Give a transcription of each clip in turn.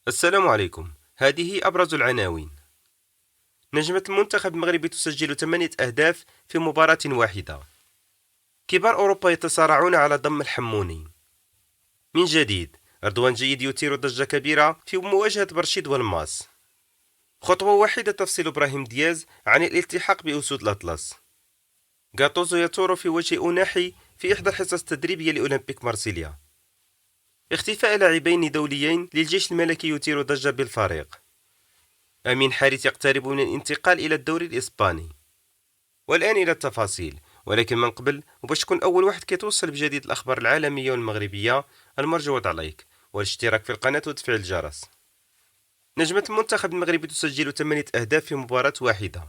السلام عليكم. هذه أبرز العناوين. نجمة المنتخب المغربي تسجل 8 أهداف في مباراة واحدة. كبار أوروبا يتصارعون على ضم الحموني. من جديد، رضوان جيد يثير ضجة كبيرة في مواجهة برشيد والماس. خطوة واحدة تفصل إبراهيم دياز عن الالتحاق بأسود الأطلس. غاتوزو يثور في وجه أوناحي في إحدى الحصص التدريبية لأولمبيك مارسيليا. اختفاء لاعبين دوليين للجيش الملكي يثير ضجة بالفريق. أمين حارث يقترب من الانتقال إلى الدوري الإسباني. والآن إلى التفاصيل، ولكن من قبل وباش تكون أول واحد كيتوصل بجديد الأخبار العالمية والمغربية، المرجو وضع لايك والاشتراك في القناة وتفعيل الجرس. نجمة المنتخب المغربي تسجل 8 أهداف في مباراة واحدة.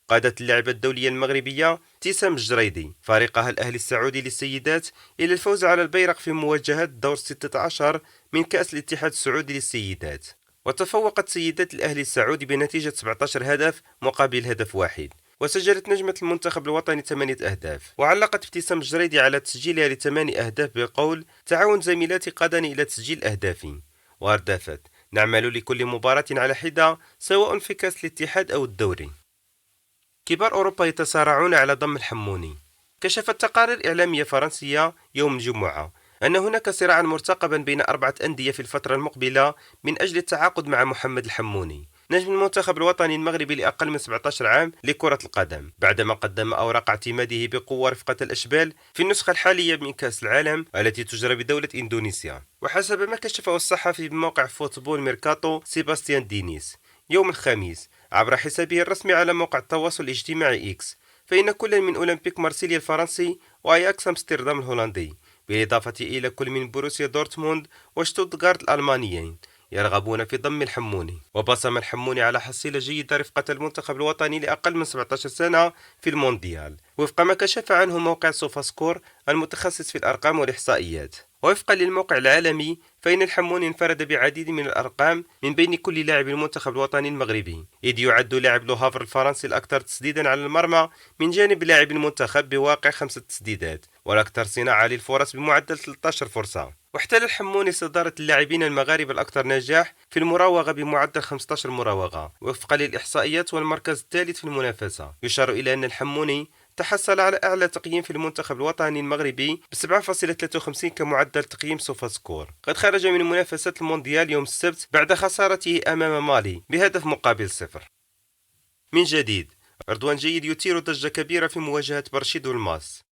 قادت اللاعبة الدولية المغربية ابتسام الجريدي فريقها الأهلي السعودي للسيدات إلى الفوز على البيرق في مواجهة دور 16 من كأس الاتحاد السعودي للسيدات. وتفوقت سيدات الأهلي السعودي بنتيجة 17 هدف مقابل هدف واحد. وسجلت نجمة المنتخب الوطني 8 أهداف. وعلقت ابتسام الجريدي على تسجيلها ل8 أهداف بقول: تعاون زميلاتي قادني إلى تسجيل أهدافي. وأردفت: نعمل لكل مباراة على حدة سواء في كأس الاتحاد أو الدوري. كبار أوروبا يتصارعون على ضم الحموني. كشفت تقارير إعلامية فرنسية يوم الجمعة أن هناك صراعا مرتقبا بين 4 أندية في الفترة المقبلة من أجل التعاقد مع محمد الحموني، نجم المنتخب الوطني المغربي لأقل من 17 عام لكرة القدم، بعدما قدم أوراق اعتماده بقوة رفقة الأشبال في النسخة الحالية من كأس العالم التي تجرى بدولة إندونيسيا. وحسب ما كشفه الصحفي بموقع فوتبول ميركاتو سيباستيان دينيس يوم الخميس عبر حسابه الرسمي على موقع التواصل الاجتماعي إكس، فإن كل من أولمبيك مارسيليا الفرنسي وأياكس أمستردام الهولندي، بالإضافة إلى كل من بروسيا دورتموند وشتوتغارت الألمانيين، يرغبون في ضم الحموني. وبصم الحموني على حصيلة جيدة رفقة المنتخب الوطني لأقل من 17 سنة في المونديال، وفق ما كشف عنه موقع سوفا سكور المتخصص في الأرقام والإحصائيات. ووفقا للموقع العالمي، فإن الحموني انفرد بعديد من الأرقام من بين كل لاعب المنتخب الوطني المغربي، إذ يعد لاعب لوهافر الفرنسي الأكثر تسديدا على المرمى من جانب لاعب المنتخب بواقع 5 تسديدات، والأكثر صناعة للفرص بمعدل 13 فرصة. واحتل الحموني صدارة اللاعبين المغاربة الأكثر نجاح في المراوغة بمعدل 15 مراوغة وفقا للإحصائيات، والمركز الثالث في المنافسة. يشار إلى أن الحموني تحصل على أعلى تقييم في المنتخب الوطني المغربي ب 7.53 كمعدل تقييم سوفا سكور. قد خرج من منافسة المونديال يوم السبت بعد خسارته أمام مالي بهدف مقابل 0. من جديد، رضوان جيد يثير ضجة كبيرة في مواجهة برشيد والماس.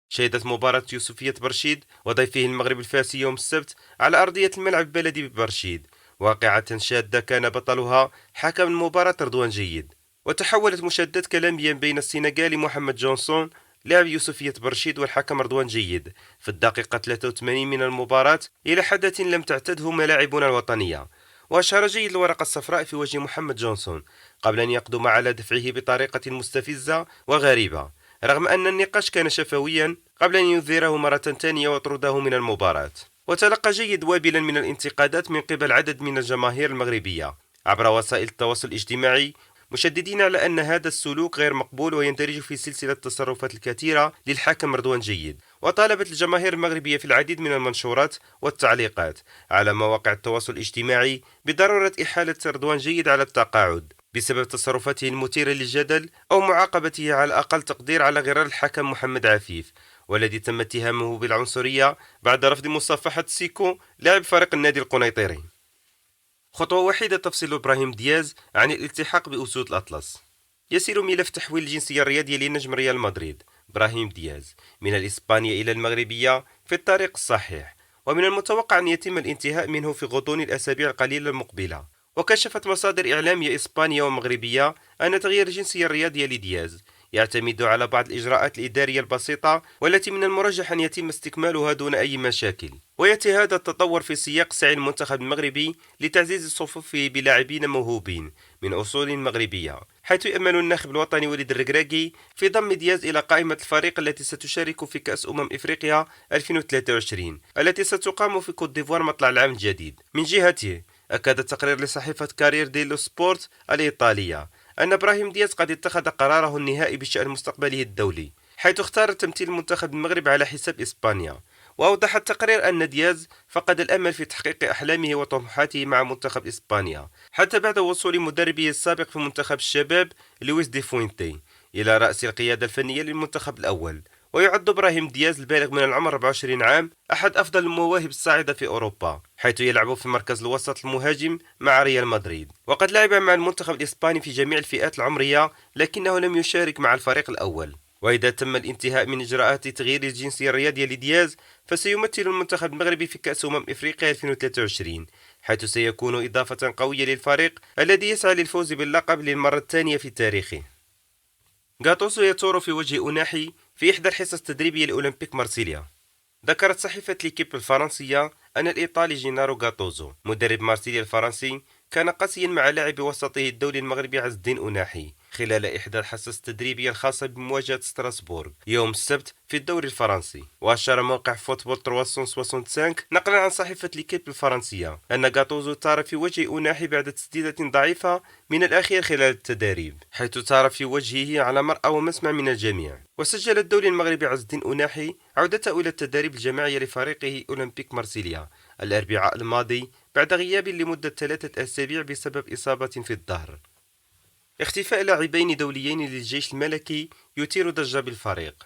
شهدت مباراة يوسفية برشيد وضيفه المغرب الفاسي يوم السبت على أرضية الملعب البلدي ببرشيد واقعة شادة كان بطلها حكم المباراة رضوان جيد. وتحولت مشادات كلاميا بين السنغالي محمد جونسون لاعب يوسفية برشيد والحكم رضوان جيد في الدقيقة 83 من المباراة إلى حدث لم تعتده ملاعبنا الوطنية. وأشار جيد الورقة الصفراء في وجه محمد جونسون قبل أن يقدم على دفعه بطريقة مستفزة وغريبة، رغم أن النقاش كان شفويا قبل أن ينذره مرة ثانية ويطرده من المباراة. وتلقى جيد وابلا من الانتقادات من قبل عدد من الجماهير المغربية عبر وسائل التواصل الاجتماعي، مشددين على أن هذا السلوك غير مقبول ويندرج في سلسلة التصرفات الكثيرة للحاكم رضوان جيد. وطالبت الجماهير المغربية في العديد من المنشورات والتعليقات على مواقع التواصل الاجتماعي بضرورة إحالة رضوان جيد على التقاعد بسبب تصرفاته المثيرة للجدل أو معاقبته على أقل تقدير على غرار الحكم محمد عفيف، والذي تم اتهامه بالعنصرية بعد رفض مصافحة سيكو لاعب فريق النادي القنيطري. خطوة واحدة تفصل إبراهيم دياز عن الالتحاق بأسود الأطلس. يسير ملف تحويل الجنسية الرياضية لنجم ريال مدريد إبراهيم دياز من الإسبانية إلى المغربية في الطريق الصحيح، ومن المتوقع أن يتم الانتهاء منه في غضون الأسابيع القليلة المقبلة. وكشفت مصادر إعلامية إسبانية ومغربية أن تغيير الجنسية الرياضية لدياز يعتمد على بعض الإجراءات الإدارية البسيطة والتي من المرجح أن يتم استكمالها دون أي مشاكل. ويأتي هذا التطور في سياق سعي المنتخب المغربي لتعزيز الصفوف بلاعبين موهوبين من أصول مغربية، حيث يأمل الناخب الوطني وليد الركراكي في ضم دياز إلى قائمة الفريق التي ستشارك في كأس إفريقيا 2023 التي ستقام في كوت ديفوار مطلع العام الجديد. من جهته، أكد تقرير لصحيفة كارير ديلو سبورت الإيطالية أن إبراهيم دياز قد اتخذ قراره النهائي بشأن مستقبله الدولي، حيث اختار تمثيل منتخب المغرب على حساب إسبانيا، وأوضح التقرير أن دياز فقد الأمل في تحقيق أحلامه وطموحاته مع منتخب إسبانيا حتى بعد وصول مدربه السابق في منتخب الشباب لويس دي فوينتي إلى رأس القيادة الفنية للمنتخب الأول. ويعد إبراهيم دياز البالغ من العمر 24 عام أحد أفضل المواهب الصاعدة في أوروبا، حيث يلعب في مركز الوسط المهاجم مع ريال مدريد، وقد لعب مع المنتخب الإسباني في جميع الفئات العمرية لكنه لم يشارك مع الفريق الأول. وإذا تم الانتهاء من إجراءات تغيير الجنسية الرياضية لدياز فسيمثل المنتخب المغربي في كأس إفريقيا 2023، حيث سيكون إضافة قوية للفريق الذي يسعى للفوز باللقب للمرة الثانية في تاريخه. غاتوسو يثور في وجه أناحي في إحدى الحصص التدريبية لأولمبيك مارسيليا. ذكرت صحيفة ليكيب الفرنسية أن الإيطالي جينارو غاتوزو مدرب مارسيليا الفرنسي كان قاسيا مع لاعب وسطه الدولي المغربي عز الدين أناحي خلال إحدى الحصص التدريبية الخاصة بمواجهة ستراسبورغ يوم السبت في الدوري الفرنسي. وأشار موقع فوتبول 365 نقلا عن صحيفة ليكيب الفرنسية أن غاتوزو طار في وجه أناحي بعد تسديدة ضعيفة من الأخير خلال التدريب، حيث طار في وجهه على مرأى ومسمع من الجميع. وسجل الدولي المغربي عز الدين أناحي عودته إلى التدريب الجماعية لفريقه أولمبيك مارسيليا الأربعاء الماضي بعد غياب لمدة 3 أسابيع بسبب إصابة في الظهر. اختفاء لاعبين دوليين للجيش الملكي يثير ضجة بالفريق.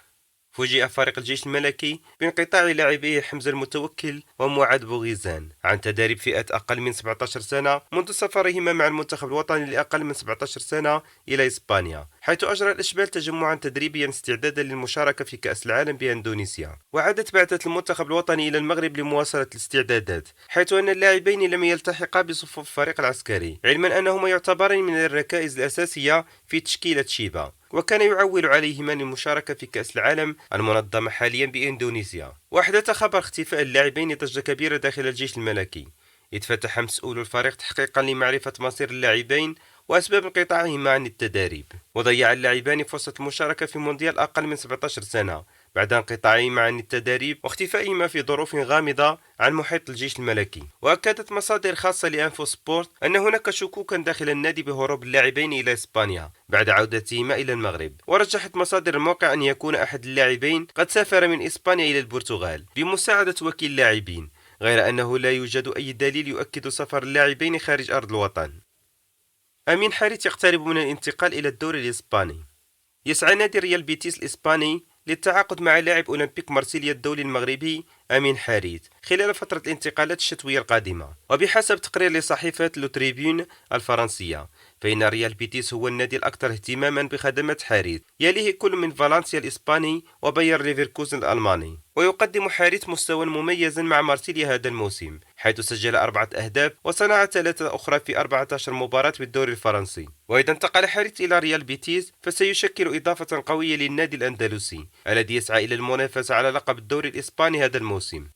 فوجئ فريق الجيش الملكي بانقطاع لاعبيه حمزة المتوكل ومعاذ بوغيزان عن تدريب فئة أقل من 17 سنة منذ سفرهما مع المنتخب الوطني لأقل من 17 سنة إلى إسبانيا، حيث أجرى الإشبال تجمعا تدريبيا استعدادا للمشاركة في كأس العالم بإندونيسيا. وعادت بعثة المنتخب الوطني إلى المغرب لمواصلة الاستعدادات، حيث أن اللاعبين لم يلتحقا بصفوف الفريق العسكري، علما أنهما يعتبران من الركائز الأساسية في تشكيلة شيبا، وكان يعول عليهما للمشاركة في كأس العالم المنظمة حاليا بإندونيسيا. وأحدث خبر اختفاء اللاعبين ضجة كبيرة داخل الجيش الملكي، إذ فتح مسؤول الفريق تحقيقا لمعرفة مصير اللاعبين وأسباب انقطاعهما عن التدريب. وضيع اللاعبان فرصة المشاركة في مونديال أقل من 17 سنة بعد انقطاعهما عن التدريب واختفائهما في ظروف غامضة عن محيط الجيش الملكي. وأكدت مصادر خاصة لأنفو سبورت أن هناك شكوكا داخل النادي بهروب اللاعبين إلى إسبانيا بعد عودتهما إلى المغرب. ورجحت مصادر الموقع أن يكون أحد اللاعبين قد سافر من إسبانيا إلى البرتغال بمساعدة وكيل لاعبين، غير أنه لا يوجد أي دليل يؤكد سفر اللاعبين خارج أرض الوطن. أمين حارث يقترب من الانتقال إلى الدوري الإسباني. يسعى نادي ريال بيتيس الإسباني للتعاقد مع لاعب أولمبيك مارسيليا الدولي المغربي أمين حارث خلال فترة الانتقالات الشتوية القادمة. وبحسب تقرير لصحيفة لو تريبيون الفرنسية فإن ريال بيتيس هو النادي الأكثر اهتماما بخدمات حارث، يليه كل من فالنسيا الإسباني وباير ليفركوزن الألماني. ويقدم حارث مستوى مميزا مع مارسيليا هذا الموسم، حيث سجل 4 أهداف وصنع 3 أخرى في 14 مباراة بالدوري الفرنسي. وإذا انتقل حارث إلى ريال بيتيس فسيشكل إضافة قوية للنادي الأندلسي الذي يسعى إلى المنافسة على لقب الدوري الإسباني هذا الموسم.